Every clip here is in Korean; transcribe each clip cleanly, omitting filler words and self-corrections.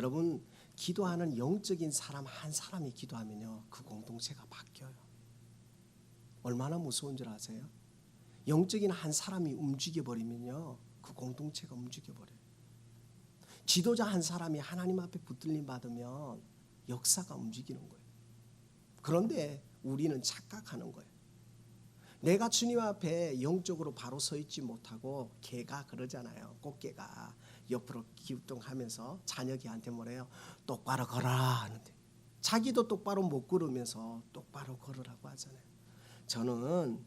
여러분, 기도하는 영적인 사람 한 사람이 기도하면요, 그 공동체가 바뀌어요. 얼마나 무서운 줄 아세요? 영적인 한 사람이 움직여버리면요, 그 공동체가 움직여버려요. 지도자 한 사람이 하나님 앞에 붙들림 받으면 역사가 움직이는 거예요. 그런데 우리는 착각하는 거예요. 내가 주님 앞에 영적으로 바로 서 있지 못하고, 개가 그러잖아요. 꽃게가 옆으로 기우뚱하면서 자녀개한테 뭐래요? 똑바로 걸어라 하는데, 자기도 똑바로 못 걸으면서 똑바로 걸으라고 하잖아요. 저는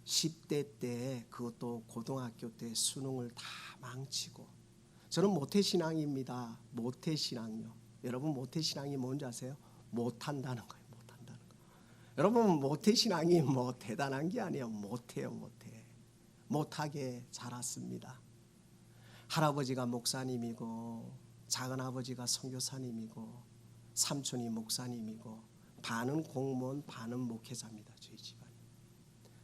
10대 때, 그것도 고등학교 때 수능을 다 망치고, 저는 모태신앙입니다. 모태신앙요. 여러분, 모태신앙이 뭔지 아세요? 못한다는 거예요. 못한다는 거. 여러분, 모태신앙이 뭐 대단한 게 아니에요. 못해요. 못하게 자랐습니다. 할아버지가 목사님이고, 작은아버지가 선교사님이고, 삼촌이 목사님이고, 반은 공무원, 반은 목회자입니다. 저희 집안이.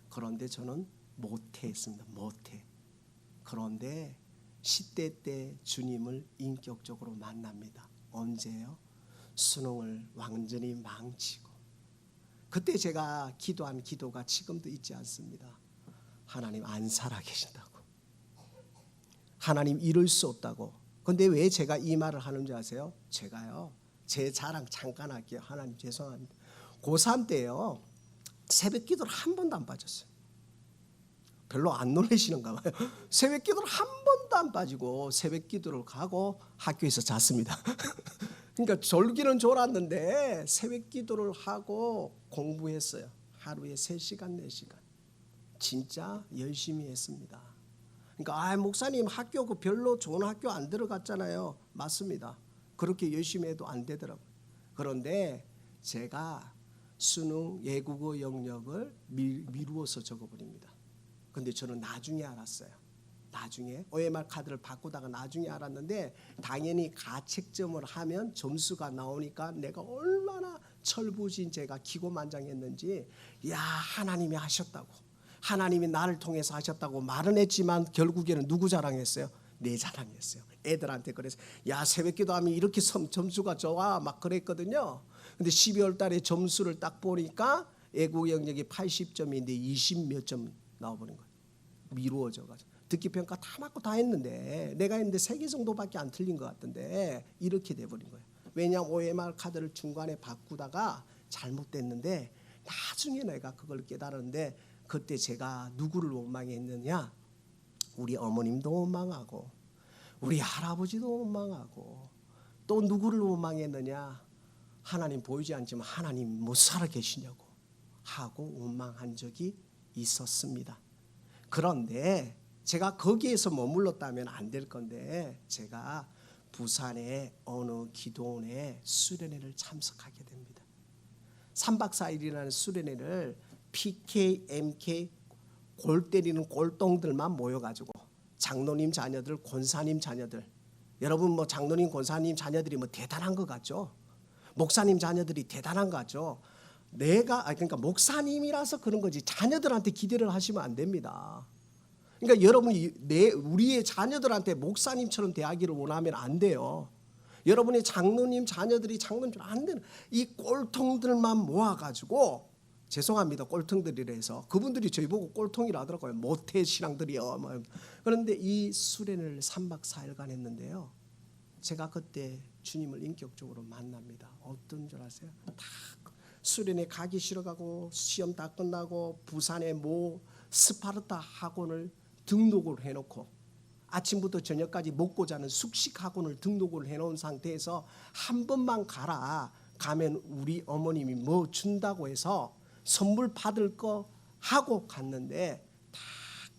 그런데 저는 모태했습니다. 모태. 그런데 10대 때 주님을 인격적으로 만납니다. 언제요? 수능을 완전히 망치고. 그때 제가 기도한 기도가 지금도 잊지 않습니다. 하나님 안 살아계신다고, 하나님 이룰 수 없다고. 근데 왜 제가 이 말을 하는지 아세요? 제가요, 제 자랑 잠깐 할게요. 하나님 죄송합니다. 고3 때요, 새벽 기도를 한 번도 안 빠졌어요. 별로 안 놀라시는가 봐요. 새벽 기도를 한 번도 안 빠지고 새벽 기도를 가고 학교에서 잤습니다. 그러니까 졸기는 졸았는데 새벽 기도를 하고 공부했어요. 하루에 3시간 4시간 진짜 열심히 했습니다. 그러니까 목사님 학교 그 별로 좋은 학교 안 들어갔잖아요. 맞습니다. 그렇게 열심히 해도 안 되더라고요. 그런데 제가 수능 외국어 영역을 미루어서 적어버립니다. 근데 저는 나중에 알았어요. 나중에 OMR 카드를 바꾸다가 나중에 알았는데, 당연히 가책점을 하면 점수가 나오니까 내가 얼마나 철부진 제가 기고만장했는지, 야, 하나님이 하셨다고, 하나님이 나를 통해서 하셨다고 말은 했지만 결국에는 누구 자랑했어요? 내 자랑했어요. 애들한테 그래서 야, 새벽 기도하면 이렇게 점수가 좋아 막 그랬거든요. 근데 12월 달에 점수를 딱 보니까 외국 영역이 80점인데 20 몇 점 나와버린 거예요. 미루어져가지고 듣기 평가 다 맞고 다 했는데, 내가 했는데 3개 정도밖에 안 틀린 것 같던데 이렇게 돼버린 거예요. 왜냐하면 OMR 카드를 중간에 바꾸다가 잘못됐는데, 나중에 내가 그걸 깨달았는데, 그때 제가 누구를 원망했느냐? 우리 어머님도 원망하고, 우리 할아버지도 원망하고, 또 누구를 원망했느냐? 하나님 보이지 않지만 하나님 못 살아 계시냐고 하고 원망한 적이 있었습니다. 그런데 제가 거기에서 머물렀다면 안 될 건데, 제가 부산의 어느 기도원에 수련회를 참석하게 됩니다. 3박 4일이라는 수련회를 PK, MK 골 때리는 꼴똥들만 모여가지고, 장로님 자녀들, 권사님 자녀들, 여러분 뭐 장로님, 권사님 자녀들이 뭐 대단한 것 같죠? 목사님 자녀들이 대단한 것 같죠? 그러니까 목사님이라서 그런 거지, 자녀들한테 기대를 하시면 안 됩니다. 그러니까 여러분이 우리의 자녀들한테 목사님처럼 대하기를 원하면 안 돼요. 여러분의 장로님 자녀들이 장로님 안 되는 이 꼴통들만 모아가지고, 죄송합니다, 꼴통들이라 해서 그분들이 저희 보고 꼴통이라 하더라고요. 모태 신앙들이요. 그런데 이 수련을 3박 4일간 했는데요, 제가 그때 주님을 인격적으로 만납니다. 어떤 줄 아세요? 다 수련회 가기 싫어가고 시험 다 끝나고 부산의 모 스파르타 학원을 등록을 해놓고, 아침부터 저녁까지 먹고 자는 숙식 학원을 등록을 해놓은 상태에서 한 번만 가면 우리 어머님이 뭐 준다고 해서 선물 받을 거 하고 갔는데, 다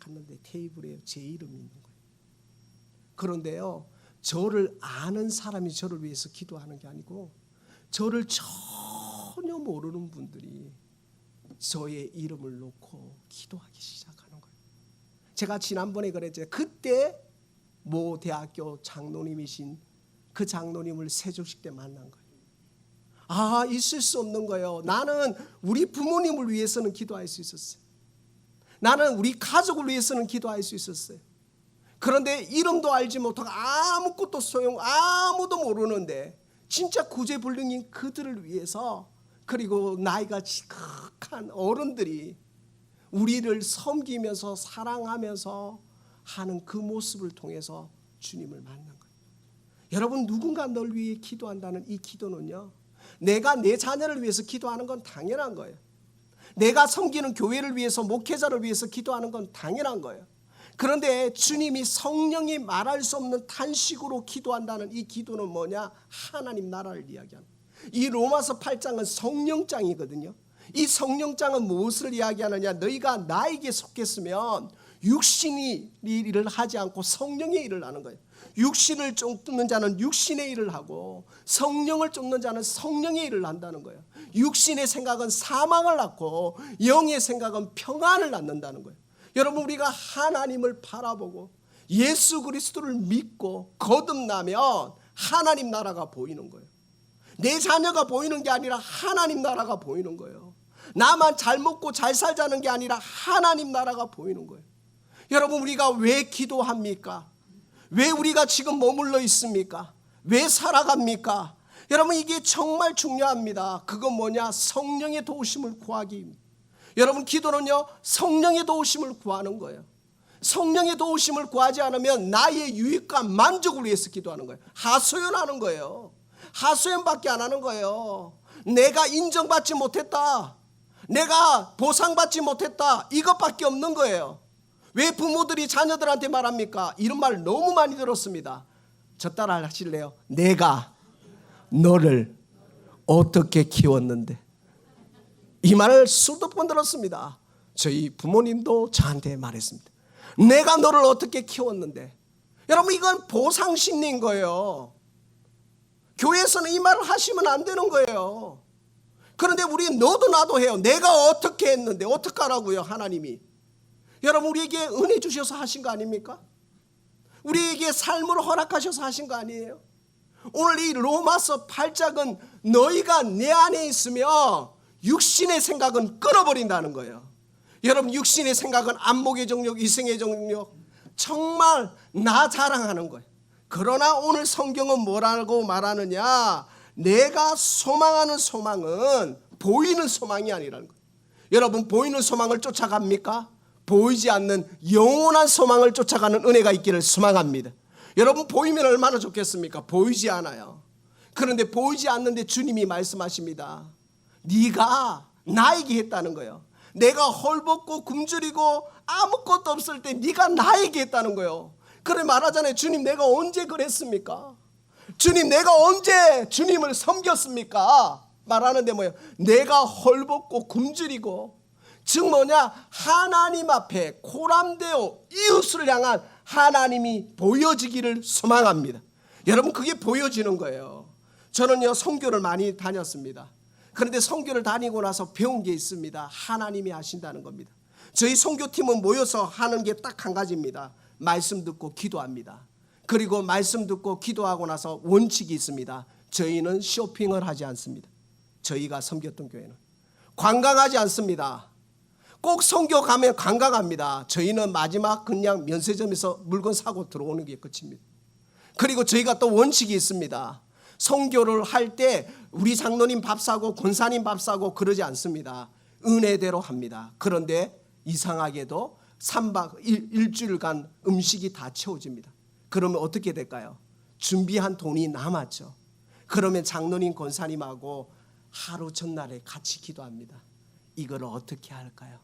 갔는데 테이블에 제 이름이 있는 거예요. 그런데요, 저를 아는 사람이 저를 위해서 기도하는 게 아니고, 저를 전혀 모르는 분들이 저의 이름을 놓고 기도하기 시작하는 거예요. 제가 지난번에 그랬죠. 그때 모 대학교 장로님이신 그 장로님을 세조식 때 만난 거예요. 있을 수 없는 거예요. 나는 우리 부모님을 위해서는 기도할 수 있었어요. 나는 우리 가족을 위해서는 기도할 수 있었어요. 그런데 이름도 알지 못하고 아무것도 아무도 모르는데 진짜 구제불능인 그들을 위해서, 그리고 나이가 지극한 어른들이 우리를 섬기면서 사랑하면서 하는 그 모습을 통해서 주님을 만난 거예요. 여러분, 누군가 널 위해 기도한다는 이 기도는요, 내가 내 자녀를 위해서 기도하는 건 당연한 거예요. 내가 섬기는 교회를 위해서, 목회자를 위해서 기도하는 건 당연한 거예요. 그런데 주님이 성령이 말할 수 없는 탄식으로 기도한다는 이 기도는 뭐냐? 하나님 나라를 이야기하는 거예요. 이 로마서 8장은 성령장이거든요. 이 성령장은 무엇을 이야기하느냐? 너희가 나에게 속했으면 육신이 일을 하지 않고 성령의 일을 하는 거예요. 육신을 쫓는 자는 육신의 일을 하고 성령을 쫓는 자는 성령의 일을 한다는 거예요. 육신의 생각은 사망을 낳고 영의 생각은 평안을 낳는다는 거예요. 여러분, 우리가 하나님을 바라보고 예수 그리스도를 믿고 거듭나면 하나님 나라가 보이는 거예요. 내 자녀가 보이는 게 아니라 하나님 나라가 보이는 거예요. 나만 잘 먹고 잘 살자는 게 아니라 하나님 나라가 보이는 거예요. 여러분, 우리가 왜 기도합니까? 왜 우리가 지금 머물러 있습니까? 왜 살아갑니까? 여러분, 이게 정말 중요합니다. 그건 뭐냐? 성령의 도우심을 구하기입니다. 여러분, 기도는요, 성령의 도우심을 구하는 거예요. 성령의 도우심을 구하지 않으면 나의 유익과 만족을 위해서 기도하는 거예요. 하소연하는 거예요. 하소연밖에 안 하는 거예요. 내가 인정받지 못했다, 내가 보상받지 못했다, 이것밖에 없는 거예요. 왜 부모들이 자녀들한테 말합니까? 이런 말 너무 많이 들었습니다. 저 따라 하실래요? 내가 너를 어떻게 키웠는데. 이 말을 수도 번 들었습니다. 저희 부모님도 저한테 말했습니다. 내가 너를 어떻게 키웠는데. 여러분, 이건 보상심리인 거예요. 교회에서는 이 말을 하시면 안 되는 거예요. 그런데 우리 너도 나도 해요. 내가 어떻게 했는데 어떻게 하라고요? 하나님이. 여러분, 우리에게 은혜 주셔서 하신 거 아닙니까? 우리에게 삶을 허락하셔서 하신 거 아니에요? 오늘 이 로마서 8장은 너희가 내 안에 있으면 육신의 생각은 끊어버린다는 거예요. 여러분, 육신의 생각은 안목의 정욕, 이생의 정욕, 정말 나 자랑하는 거예요. 그러나 오늘 성경은 뭐라고 말하느냐? 내가 소망하는 소망은 보이는 소망이 아니라는 거예요. 여러분, 보이는 소망을 쫓아갑니까? 보이지 않는 영원한 소망을 쫓아가는 은혜가 있기를 소망합니다. 여러분, 보이면 얼마나 좋겠습니까? 보이지 않아요. 그런데 보이지 않는데 주님이 말씀하십니다. 네가 나에게 했다는 거예요. 내가 헐벗고 굶주리고 아무것도 없을 때 네가 나에게 했다는 거예요. 그래 말하잖아요. 주님, 내가 언제 그랬습니까? 주님, 내가 언제 주님을 섬겼습니까? 말하는데 뭐예요? 내가 헐벗고 굶주리고, 즉 뭐냐? 하나님 앞에 코람되어 이웃을 향한 하나님이 보여지기를 소망합니다. 여러분, 그게 보여지는 거예요. 저는요, 선교를 많이 다녔습니다. 그런데 선교를 다니고 나서 배운 게 있습니다. 하나님이 하신다는 겁니다. 저희 선교팀은 모여서 하는 게 딱 한 가지입니다. 말씀 듣고 기도합니다. 그리고 말씀 듣고 기도하고 나서 원칙이 있습니다. 저희는 쇼핑을 하지 않습니다. 저희가 섬겼던 교회는 관광하지 않습니다. 꼭 선교 가면 관광합니다. 저희는 마지막 그냥 면세점에서 물건 사고 들어오는 게 끝입니다. 그리고 저희가 또 원칙이 있습니다. 선교를 할 때 우리 장로님 밥 사고 권사님 밥 사고 그러지 않습니다. 은혜대로 합니다. 그런데 이상하게도 3박 일주일간 음식이 다 채워집니다. 그러면 어떻게 될까요? 준비한 돈이 남았죠. 그러면 장로님 권사님하고 하루 전날에 같이 기도합니다. 이걸 어떻게 할까요?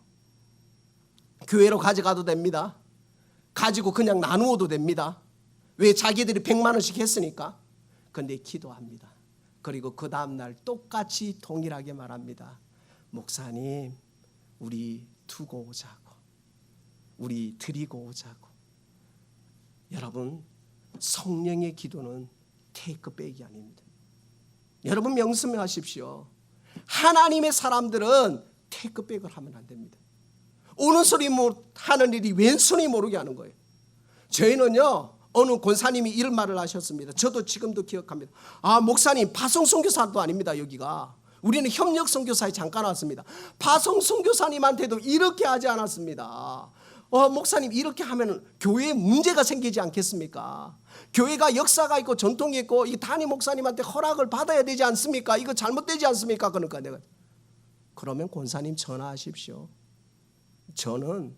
교회로 가져가도 됩니다. 가지고 그냥 나누어도 됩니다. 왜? 자기들이 100만 원씩 했으니까. 그런데 기도합니다. 그리고 그 다음날 똑같이 동일하게 말합니다. 목사님, 우리 두고 오자고, 우리 드리고 오자고. 여러분, 성령의 기도는 테이크백이 아닙니다. 여러분, 명심하십시오. 하나님의 사람들은 테이크백을 하면 안 됩니다. 오른손이 하는 일이 왼손이 모르게 하는 거예요. 저희는요, 어느 권사님이 이런 말을 하셨습니다. 저도 지금도 기억합니다. 아, 목사님, 파송 선교사도 아닙니다. 여기가 우리는 협력 선교사에 잠깐 왔습니다. 파송 선교사님한테도 이렇게 하지 않았습니다. 목사님 이렇게 하면 교회에 문제가 생기지 않겠습니까? 교회가 역사가 있고 전통이 있고 이 담임 목사님한테 허락을 받아야 되지 않습니까? 이거 잘못되지 않습니까? 그러니까 내가 그러면 권사님 전화하십시오. 저는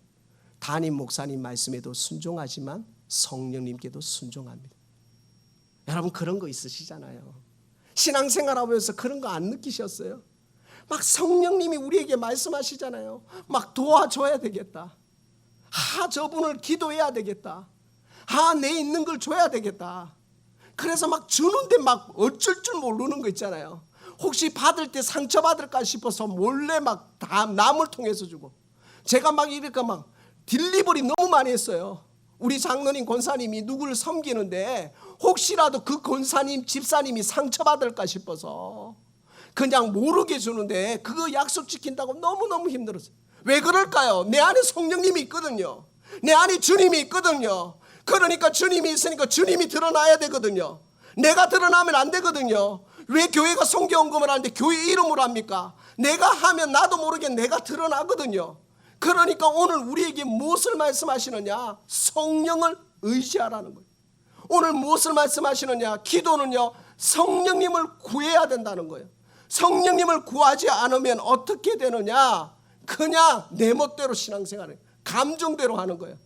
담임 목사님 말씀에도 순종하지만 성령님께도 순종합니다. 여러분 그런 거 있으시잖아요. 신앙생활 하면서 그런 거 안 느끼셨어요? 막 성령님이 우리에게 말씀하시잖아요. 막 도와줘야 되겠다. 저분을 기도해야 되겠다. 내 있는 걸 줘야 되겠다. 그래서 막 주는데 막 어쩔 줄 모르는 거 있잖아요. 혹시 받을 때 상처받을까 싶어서 몰래 막 다 남을 통해서 주고. 제가 막 이렇게 막 딜리버리 너무 많이 했어요. 우리 장로님 권사님이 누구를 섬기는데 혹시라도 그 권사님 집사님이 상처받을까 싶어서 그냥 모르게 주는데 그거 약속 지킨다고 너무너무 힘들었어요. 왜 그럴까요? 내 안에 성령님이 있거든요. 내 안에 주님이 있거든요. 그러니까 주님이 있으니까 주님이 드러나야 되거든요. 내가 드러나면 안 되거든요. 왜 교회가 성경언급을 하는데 교회 이름으로 합니까? 내가 하면 나도 모르게 내가 드러나거든요. 그러니까 오늘 우리에게 무엇을 말씀하시느냐? 성령을 의지하라는 거예요. 오늘 무엇을 말씀하시느냐? 기도는요, 성령님을 구해야 된다는 거예요. 성령님을 구하지 않으면 어떻게 되느냐? 그냥 내 멋대로 신앙생활을 감정대로 하는 거예요.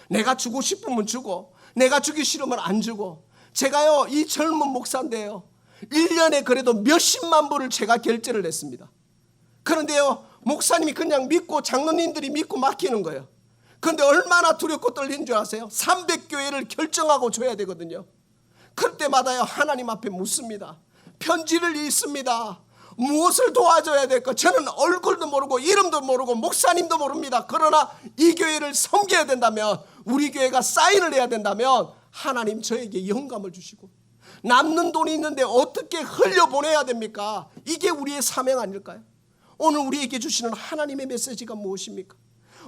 내가 주고 싶으면 주고 내가 주기 싫으면 안 주고. 제가요 이 젊은 목사인데요 1년에 그래도 몇십만 불을 제가 결제를 했습니다. 그런데요 목사님이 그냥 믿고 장로님들이 믿고 맡기는 거예요. 그런데 얼마나 두렵고 떨리는 줄 아세요? 300교회를 결정하고 줘야 되거든요. 그럴 때마다요 하나님 앞에 묻습니다. 편지를 읽습니다. 무엇을 도와줘야 될까? 저는 얼굴도 모르고 이름도 모르고 목사님도 모릅니다. 그러나 이 교회를 섬겨야 된다면, 우리 교회가 사인을 해야 된다면 하나님 저에게 영감을 주시고, 남는 돈이 있는데 어떻게 흘려보내야 됩니까? 이게 우리의 사명 아닐까요? 오늘 우리에게 주시는 하나님의 메시지가 무엇입니까?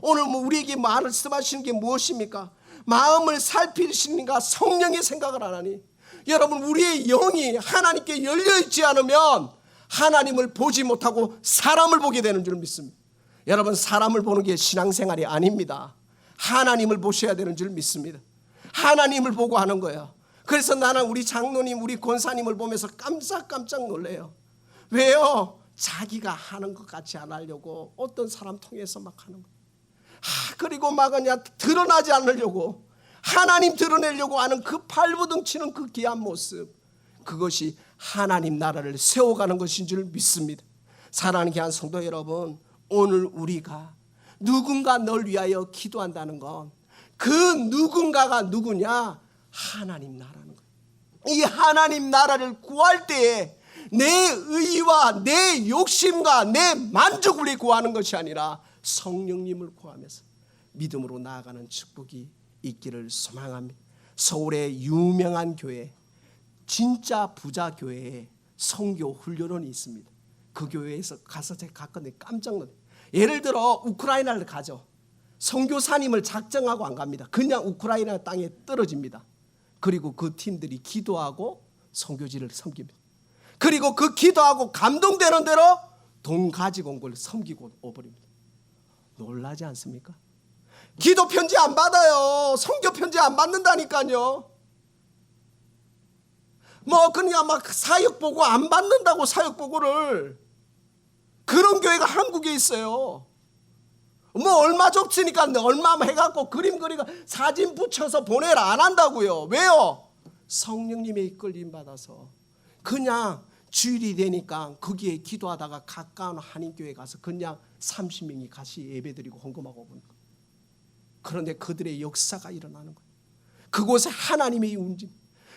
오늘 우리에게 말씀하시는 게 무엇입니까? 마음을 살피시는가? 성령의 생각을 안 하니? 여러분, 우리의 영이 하나님께 열려있지 않으면 하나님을 보지 못하고 사람을 보게 되는 줄 믿습니다. 여러분, 사람을 보는 게 신앙생활이 아닙니다. 하나님을 보셔야 되는 줄 믿습니다. 하나님을 보고 하는 거예요. 그래서 나는 우리 장로님, 우리 권사님을 보면서 깜짝깜짝 놀래요. 왜요? 자기가 하는 것 같이 안 하려고 어떤 사람 통해서 막 하는 거예요. 그리고 막 그냥 드러나지 않으려고, 하나님 드러내려고 하는 그 발버둥치는 그 귀한 모습, 그것이 하나님 나라를 세워가는 것인 줄 믿습니다. 사랑하는 귀한 성도 여러분, 오늘 우리가 누군가 널 위하여 기도한다는 건 그 누군가가 누구냐? 하나님 나라는 거예요. 이 하나님 나라를 구할 때에 내 의와 내 욕심과 내 만족을 위해 구하는 것이 아니라 성령님을 구하면서 믿음으로 나아가는 축복이 있기를 소망합니다. 서울의 유명한 교회, 진짜 부자 교회에 선교 훈련원이 있습니다. 그 교회에서 가서 제가 갔거든요. 깜짝 놀랐어요. 예를 들어 우크라이나를 가죠. 선교사님을 작정하고 안 갑니다. 그냥 우크라이나 땅에 떨어집니다. 그리고 그 팀들이 기도하고 선교지를 섬깁니다. 그리고 그 기도하고 감동되는 대로 돈 가지고 온 걸 섬기고 오버립니다. 놀라지 않습니까? 기도 편지 안 받아요. 선교 편지 안 받는다니까요. 그냥 막 사역 보고 안 받는다고, 사역 보고를. 그런 교회가 한국에 있어요. 얼마 줬으니까 얼마 해갖고 그림 그리고 사진 붙여서 보내라 안 한다고요. 왜요? 성령님의 이끌림 받아서 그냥 주일이 되니까 거기에 기도하다가 가까운 한인교회 가서 그냥 30명이 같이 예배드리고 헌금하고 오는 거예요. 그런데 그들의 역사가 일어나는 거예요. 그곳에 하나님의 운짐,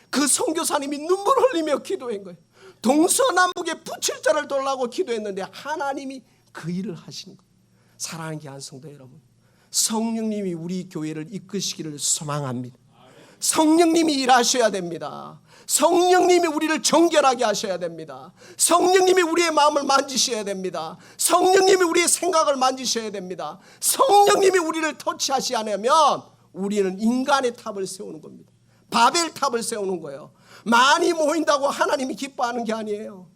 그 선교사님이 눈물 흘리며 기도한 거예요. 동서남북에 붙일 자를 돌라고 기도했는데 하나님이 그 일을 하시는 거예요. 사랑하는 귀한 성도 여러분, 성령님이 우리 교회를 이끄시기를 소망합니다. 성령님이 일하셔야 됩니다. 성령님이 우리를 정결하게 하셔야 됩니다. 성령님이 우리의 마음을 만지셔야 됩니다. 성령님이 우리의 생각을 만지셔야 됩니다. 성령님이 우리를 터치하시 않으면 우리는 인간의 탑을 세우는 겁니다. 바벨 탑을 세우는 거예요. 많이 모인다고 하나님이 기뻐하는 게 아니에요.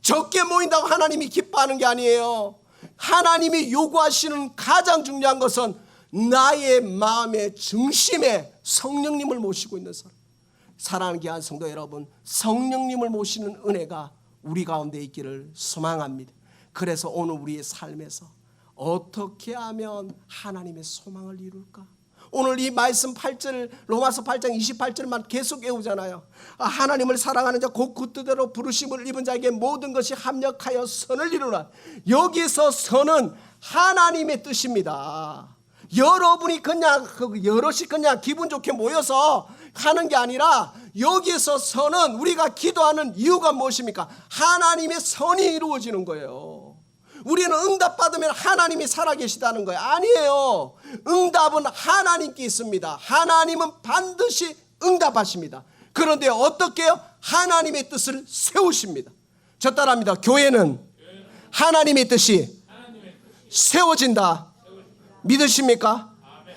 적게 모인다고 하나님이 기뻐하는 게 아니에요. 하나님이 요구하시는 가장 중요한 것은 나의 마음의 중심에 성령님을 모시고 있는 사람, 사랑하는 귀한 성도 여러분, 성령님을 모시는 은혜가 우리 가운데 있기를 소망합니다. 그래서 오늘 우리의 삶에서 어떻게 하면 하나님의 소망을 이룰까? 오늘 이 말씀 8절, 로마서 8장 28절만 계속 외우잖아요. 하나님을 사랑하는 자 곧 그 뜻대로 부르심을 입은 자에게 모든 것이 합력하여 선을 이루라. 여기서 선은 하나님의 뜻입니다. 여러분이 그냥 여럿이 그냥 기분 좋게 모여서 하는 게 아니라, 여기서 선은 우리가 기도하는 이유가 무엇입니까? 하나님의 선이 이루어지는 거예요. 우리는 응답받으면 하나님이 살아계시다는 거예요. 아니에요. 응답은 하나님께 있습니다. 하나님은 반드시 응답하십니다. 그런데 어떻게 해요? 하나님의 뜻을 세우십니다. 저 따라합니다. 교회는 하나님의 뜻이 세워진다. 믿으십니까?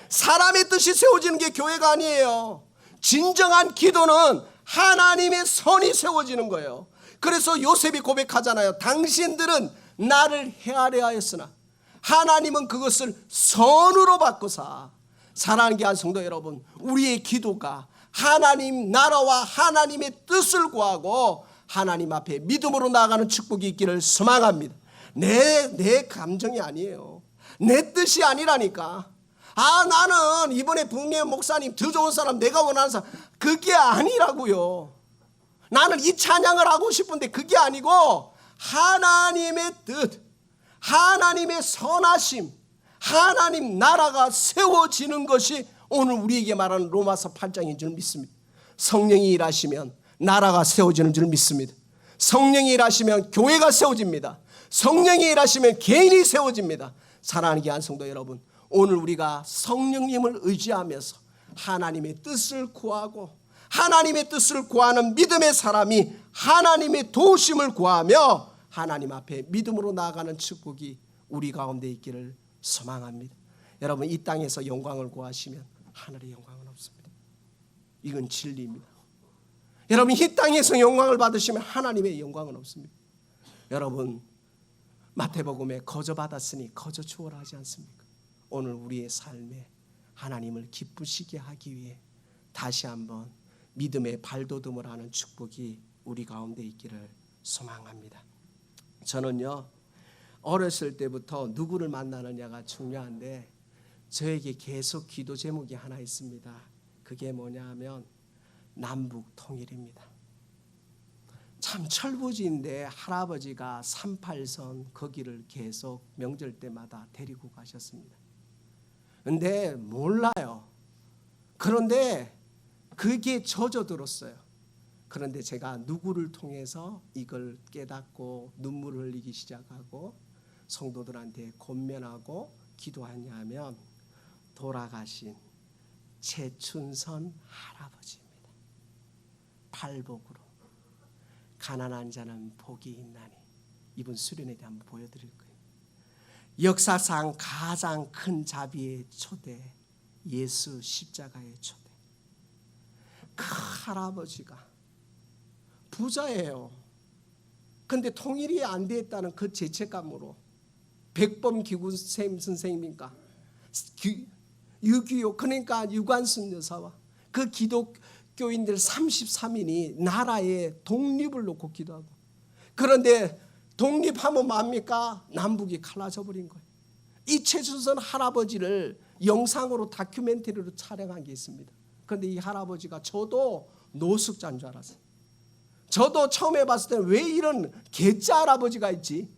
사람의 뜻이 세워지는 게 교회가 아니에요. 진정한 기도는 하나님의 선이 세워지는 거예요. 그래서 요셉이 고백하잖아요. 당신들은 나를 헤아려 하였으나 하나님은 그것을 선으로 바꾸사. 사랑하는 귀한 성도 여러분, 우리의 기도가 하나님 나라와 하나님의 뜻을 구하고 하나님 앞에 믿음으로 나아가는 축복이 있기를 소망합니다. 내 감정이 아니에요. 내 뜻이 아니라니까. 나는 이번에 북미의 목사님 더 좋은 사람, 내가 원하는 사람, 그게 아니라고요. 나는 이 찬양을 하고 싶은데 그게 아니고, 하나님의 뜻, 하나님의 선하심, 하나님 나라가 세워지는 것이 오늘 우리에게 말하는 로마서 8장인 줄 믿습니다. 성령이 일하시면 나라가 세워지는 줄 믿습니다. 성령이 일하시면 교회가 세워집니다. 성령이 일하시면 개인이 세워집니다. 사랑하는 귀한 성도 여러분, 오늘 우리가 성령님을 의지하면서 하나님의 뜻을 구하고, 하나님의 뜻을 구하는 믿음의 사람이 하나님의 도우심을 구하며 하나님 앞에 믿음으로 나아가는 축복이 우리 가운데 있기를 소망합니다. 여러분, 이 땅에서 영광을 구하시면 하늘의 영광은 없습니다. 이건 진리입니다. 여러분, 이 땅에서 영광을 받으시면 하나님의 영광은 없습니다. 여러분, 마태복음에 거저 받았으니 거저 주어라 하지 않습니까? 오늘 우리의 삶에 하나님을 기쁘시게 하기 위해 다시 한번 믿음의 발돋움을 하는 축복이 우리 가운데 있기를 소망합니다. 저는요, 어렸을 때부터 누구를 만나느냐가 중요한데 저에게 계속 기도 제목이 하나 있습니다. 그게 뭐냐 하면 남북 통일입니다. 참 철부지인데 할아버지가 38선 거기를 계속 명절 때마다 데리고 가셨습니다. 근데 몰라요. 그런데 그게 젖어들었어요. 그런데 제가 누구를 통해서 이걸 깨닫고 눈물을 흘리기 시작하고 성도들한테 권면하고 기도하냐면 돌아가신 최춘선 할아버지입니다. 팔복으로 가난한 자는 복이 있나니, 이분 수련회 때 한번 보여드릴 거예요. 역사상 가장 큰 자비의 초대, 예수 십자가의 초대. 그 할아버지가 부자예요. 근데 통일이 안 됐다는 그 죄책감으로 백범 기구 선생님인가 6.25, 그러니까 유관순 여사와 그 기독교인들 33인이 나라의 독립을 놓고 기도하고, 그런데 독립하면 뭡니까? 남북이 갈라져 버린 거예요. 이 최춘선 할아버지를 영상으로 다큐멘터리로 촬영한 게 있습니다. 그런데 이 할아버지가, 저도 노숙자인 줄 알았어요. 저도 처음에 봤을 때 왜 이런 개짜 할아버지가 있지?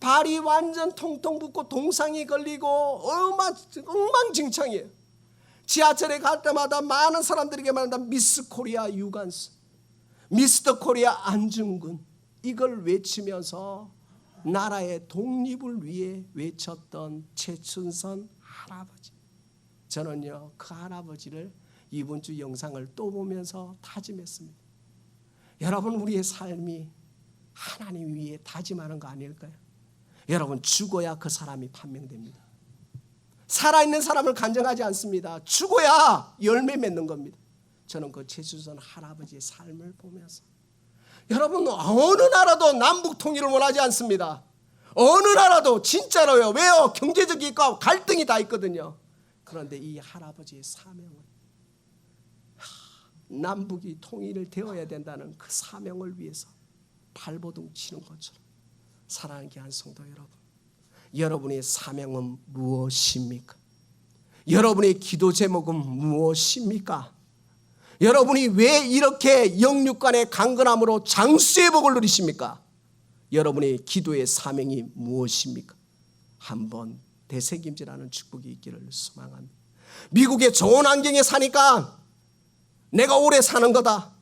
발이 완전 통통 붓고 동상이 걸리고 엉망진창이에요. 지하철에 갈 때마다 많은 사람들에게 말한다. 미스 코리아 유관순, 미스터 코리아 안중근, 이걸 외치면서 나라의 독립을 위해 외쳤던 최춘선 할아버지. 저는요, 그 할아버지를 이번 주 영상을 또 보면서 다짐했습니다. 여러분, 우리의 삶이 하나님 위에 다짐하는 거 아닐까요? 여러분, 죽어야 그 사람이 판명됩니다. 살아있는 사람을 간증하지 않습니다. 죽어야 열매 맺는 겁니다. 저는 그 최춘선 할아버지의 삶을 보면서, 여러분, 어느 나라도 남북 통일을 원하지 않습니다. 어느 나라도 진짜로요. 왜요? 경제적 이익과 갈등이 다 있거든요. 그런데 이 할아버지의 사명은 남북이 통일되어야 된다는 그 사명을 위해서 발버둥 치는 것처럼. 사랑하는 귀한 성도 여러분, 여러분의 사명은 무엇입니까? 여러분의 기도 제목은 무엇입니까? 여러분이 왜 이렇게 영육간의 강건함으로 장수의 복을 누리십니까? 여러분의 기도의 사명이 무엇입니까? 한번 되새김질하는 축복이 있기를 소망합니다. 미국의 좋은 환경에 사니까 내가 오래 사는 거다,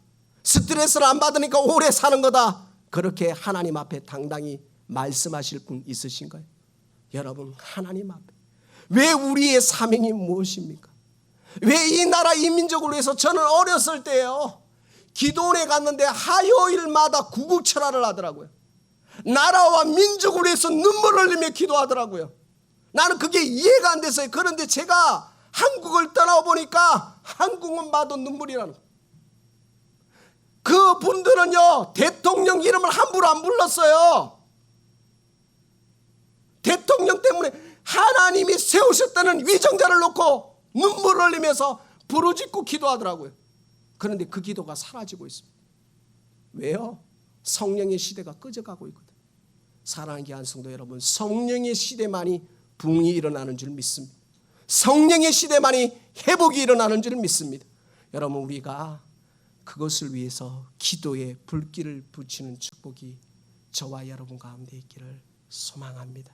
스트레스를 안 받으니까 오래 사는 거다, 그렇게 하나님 앞에 당당히 말씀하실 분 있으신가요? 여러분, 하나님 앞에 왜 우리의 사명이 무엇입니까? 왜 이 나라 이 민족을 위해서, 저는 어렸을 때요 기도원에 갔는데 화요일마다 구국철화를 하더라고요. 나라와 민족을 위해서 눈물을 흘리며 기도하더라고요. 나는 그게 이해가 안 됐어요. 그런데 제가 한국을 떠나보니까 한국은 봐도 눈물이라는 거예요. 그 분들은요 대통령 이름을 함부로 안 불렀어요. 대통령 때문에 하나님이 세우셨다는 위정자를 놓고 눈물을 흘리면서 부르짖고 기도하더라고요. 그런데 그 기도가 사라지고 있습니다. 왜요? 성령의 시대가 꺼져가고 있거든요. 사랑하는 귀한 성도 여러분, 성령의 시대만이 부흥이 일어나는 줄 믿습니다. 성령의 시대만이 회복이 일어나는 줄 믿습니다. 여러분, 우리가 그것을 위해서 기도에 불길을 붙이는 축복이 저와 여러분 가운데 있기를 소망합니다.